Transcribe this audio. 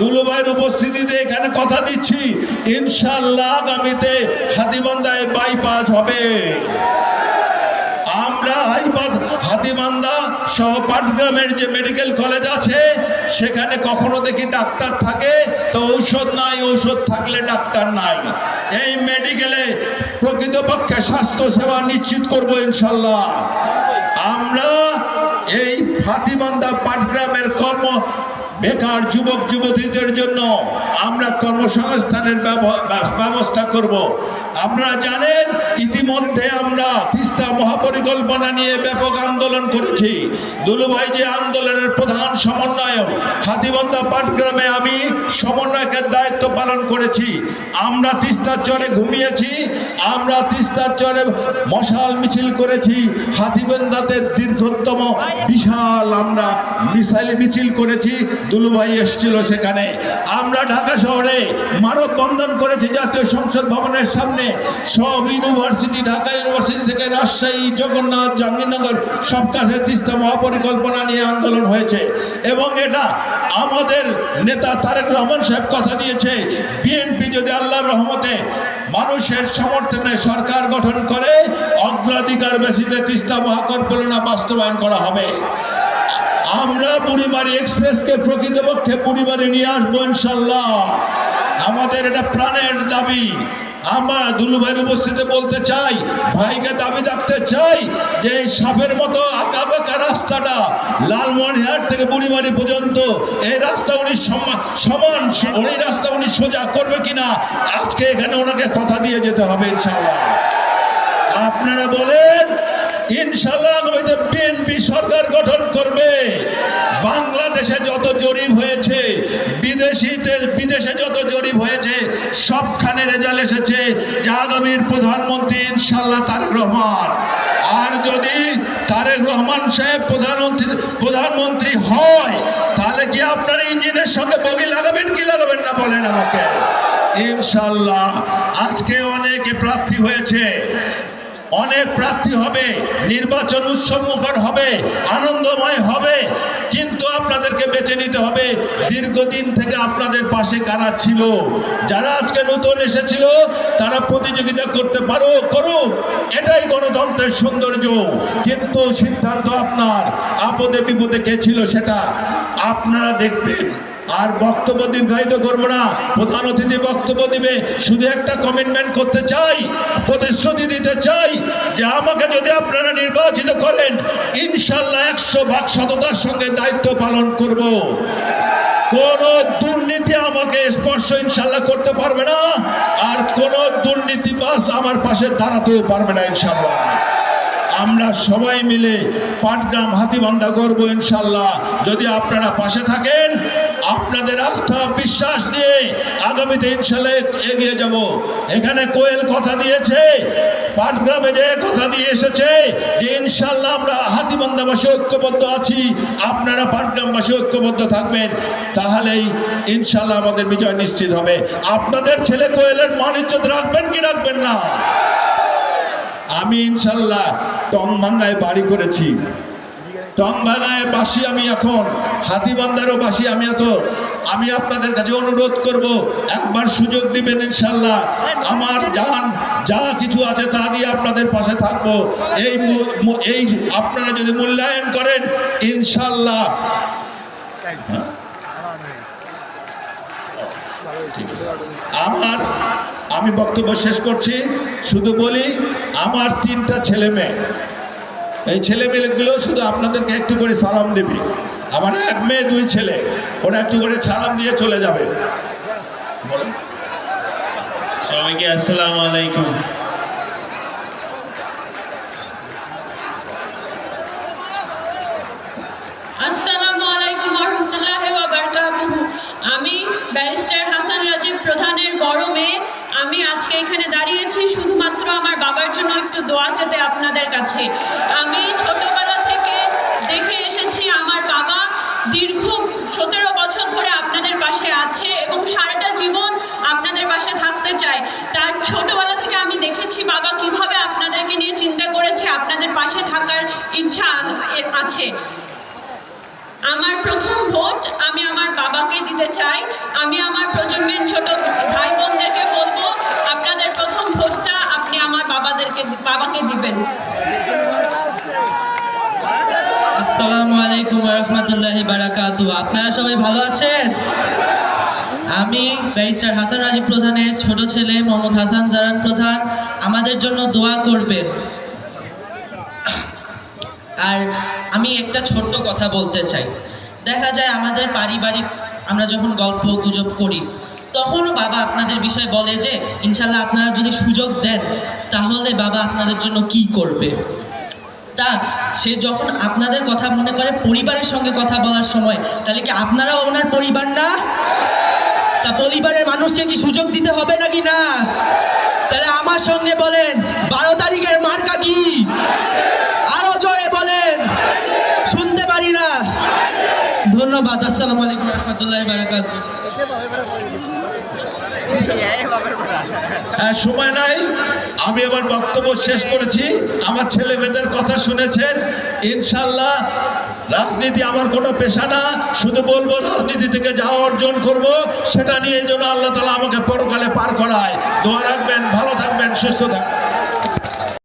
দুলুভাইয়ের উপস্থিতিতে এখানে কথা দিচ্ছি, ইনশাআল্লাহ আগামীতে হাতীবান্ধায় বাইপাস হবে। আমরা হাতীবান্ধা সহ পাটগ্রামের যে মেডিকেল কলেজ আছে সেখানে কখনো দেখি ডাক্তার থাকে তো ঔষধ নাই, ঔষধ থাকলে ডাক্তার নাই। এই মেডিকেলে প্রকৃতপক্ষে স্বাস্থ্য সেবা নিশ্চিত করব ইনশাল্লাহ। আমরা এই হাতীবান্ধা পাটগ্রামের বেকার যুবক যুবতীদের জন্য আমরা কর্মসংস্থানের ব্যবস্থা করব। আপনারা জানেন ইতিমধ্যে আমরা তিস্তা মহাপরিকল্পনা নিয়ে ব্যাপক আন্দোলন করেছি। দুলুভাই যে আন্দোলনের প্রধান সমন্বয়ক, হাতীবান্ধা পাটগ্রামে আমি সমন্বয়কের দায়িত্ব পালন করেছি। আমরা তিস্তার চরে ঘুমিয়েছি, আমরা তিস্তার চরে মশাল মিছিল করেছি, হাতীবান্ধাতে দীর্ঘতম বিশাল আমরা মিছিল করেছি। দুলুভাই এসেছিল সেখানে। আমরা ঢাকা শহরে মানববন্ধন করেছি জাতীয় সংসদ ভবনের সামনে। সব ইউনিভার্সিটি, ঢাকা ইউনিভার্সিটি থেকে রাজশাহী, জগন্নাথ, জাহাঙ্গীরনগর সব কাছে তিস্তা মহাপরিকল্পনা নিয়ে আন্দোলন হয়েছে। এবং এটা আমাদের নেতা তারেক রহমান সাহেব কথা দিয়েছে, বিএনপি যদি আল্লাহর রহমতে মানুষের সমর্থনে সরকার গঠন করে অগ্রাধিকার বেসিসে তিস্তা মহাপরিকল্পনা বাস্তবায়ন করা হবে। আমরা বুড়িমারি এক্সপ্রেসকে প্রকৃতপক্ষে বুড়িমারি নিয়ে আসবো ইনশাল্লাহ। আমাদের এটা প্রাণের দাবি। আমরা দুলুভাইয়ের উপস্থিতিতে বলতে চাই, ভাইকে দাবি রাখতে চাই যে সাপের মতো আঁকা বাঁকা রাস্তাটা লালমনিরহাট থেকে বুড়িমারি পর্যন্ত এই রাস্তা উনি সমান ওই রাস্তা উনি সোজা করবে কিনা আজকে এখানে ওনাকে কথা দিয়ে যেতে হবে ইনশাল্লাহ। আপনারা বলেন ইনশাল্লাহ আগামীতে বিএনপি সরকার গঠন করবে। বাংলাদেশে যত জরিপ হয়েছে, বিদেশে যত জরিপ হয়েছে সবখানে রেজাল্ট এসেছে যে আগামীর প্রধানমন্ত্রী ইনশাল্লাহ তারেক রহমান। আর যদি তারেক রহমান সাহেব প্রধানমন্ত্রী হয় তাহলে কি আপনারা ইঞ্জিনের সঙ্গে বগি লাগাবেন কি লাগাবেন না বলেন আমাকে। ইনশাল্লাহ আজকে অনেকে প্রার্থী হয়েছে, অনেক প্রার্থী হবে, নির্বাচন উৎসবমুখর হবে, আনন্দময় হবে, কিন্তু আপনাদেরকে বেছে নিতে হবে দীর্ঘদিন থেকে আপনাদের পাশে কারা ছিল। যারা আজকে নতুন এসেছিল তারা প্রতিযোগিতা করতে করুক, এটাই গণতন্ত্রের সৌন্দর্য। কিন্তু সিদ্ধান্ত আপনার, আপদে বিপদে কে ছিল সেটা আপনারা দেখবেন। আর বক্তব্য দীর্ঘায়িত করবো না, প্রধান অতিথি বক্তব্য দিবে। শুধু একটা কমিটমেন্ট করতে চাই, প্রতিশ্রুতি দিতে চাই যে আমাকে যদি আপনারা নির্বাচিত করেন ইনশাল্লাহ 100% সততার সঙ্গে দায়িত্ব পালন করব। কোন দুর্নীতি আমাকে স্পর্শ ইনশাল্লাহ করতে পারবে না, আর কোন দুর্নীতিবাজ আমার পাশে দাঁড়াতেও পারবে না ইনশাল্লাহ। আমরা সবাই মিলে পাটগ্রাম হাতীবান্ধা করবো ইনশাল্লাহ। যদি আপনারা পাশে থাকেন, আপনাদের আস্থা বিশ্বাস নিয়ে আগামীতে ইনশাল্লাহ এগিয়ে যাব। এখানে কোয়েল কথা দিয়েছে, পাটগ্রামে যে কথা দিয়ে এসেছে যে ইনশাল্লাহ আমরা হাতীবান্ধাবাসী ঐক্যবদ্ধ আছি, আপনারা পাটগ্রামবাসী ঐক্যবদ্ধ থাকবেন, তাহলেই ইনশাল্লাহ আমাদের বিজয় নিশ্চিত হবে। আপনাদের ছেলে কোয়েলের মান ইজ্জত রাখবেন কি রাখবেন না? আমি ইনশাল্লাহ টংভাঙ্গায় বাড়ি করেছি, টংভাঙ্গায় বাসী আমি, এখন হাতীবান্ধারও বাসী আমি। আমি আপনাদের কাছে অনুরোধ করব একবার সুযোগ দিবেন ইনশাল্লাহ। আমার যা কিছু আছে তা দিয়ে আপনাদের পাশে থাকবো। এই আপনারা যদি মূল্যায়ন করেন ইনশাল্লাহ। আমি বক্তব্য শেষ করছি, শুধু বলি আমার 3টা ছেলে মেয়ে, এই ছেলে মেয়েগুলো শুধু আপনাদেরকে একটু করে সালাম দেবে। আমার 1 মেয়ে 2 ছেলে, ওরা একটু করে সালাম দিয়ে চলে যাবে। সবাইকে আসসালামু আলাইকুম। আসসালামু আলাইকুম ওয়া রাহমাতুল্লাহি ওয়া বারাকাতুহু। আমি ব্যারিস্টার হাসান রাজীব প্রধানের বড় মেয়ে। আমি আজকে এখানে দাঁড়িয়েছি শুধুমাত্র আমার বাবার জন্য একটু দোয়া চেতে আপনাদের কাছে। আমি ছোটবেলা থেকে দেখে এসেছি আমার বাবা দীর্ঘ 17 বছর ধরে আপনাদের পাশে আছে এবং সারাটা জীবন আপনাদের পাশে থাকতে চায়। তার ছোটবেলা থেকে আমি দেখেছি বাবা কিভাবে আপনাদেরকে নিয়ে চিন্তা করেছে, আপনাদের পাশে থাকার ইচ্ছা আছে। আমার প্রথম ভোট আমি আমার বাবাকে দিতে চাই। ছোট ভাই বোনদেরকে বলবো আপনাদের প্রথম ভোটটা আপনি আমার বাবাকে দিবেন। আসসালামু আলাইকুম রহমতুল্লাহি বারাকাতু। আপনারা সবাই ভালো আছেন? আমি ব্যারিস্টার হাসান রাজীব প্রধানের ছোট ছেলে মোহাম্মদ হাসান জারান প্রধান। আমাদের জন্য দোয়া করবেন। আর আমি একটা ছোট্ট কথা বলতে চাই। দেখা যায় আমাদের পারিবারিক আমরা যখন গল্প গুজব করি তখনও বাবা আপনাদের বিষয়ে বলে যে ইনশাল্লাহ আপনারা যদি সুযোগ দেন তাহলে বাবা আপনাদের জন্য কি করবে। তা সে যখন আপনাদের কথা মনে করে পরিবারের সঙ্গে কথা বলার সময়, তাহলে কি আপনারাও ওনার পরিবার না? তা পরিবারের মানুষকে কি সুযোগ দিতে হবে নাকি না? তাহলে আমার সঙ্গে বলেন 12 তারিখের মার্কা কি? আরো জোরে বলেন, শুনতে পারি না। ধন্যবাদ। আসসালামু আলাইকুম রহমতুল্লাহি বারাকাতুহু। সময় নাই, আমি এবার বক্তব্য শেষ করেছি। আমার ছেলে মেয়েদের কথা শুনেছেন। ইনশাল্লাহ রাজনীতি আমার কোনো পেশা না, শুধু বলবো রাজনীতি থেকে যা অর্জন করব সেটা নিয়ে যেন আল্লাহ তাআলা আমাকে পরকালে পার করায়। দোয়া রাখবেন, ভালো থাকবেন, সুস্থ থাকবেন।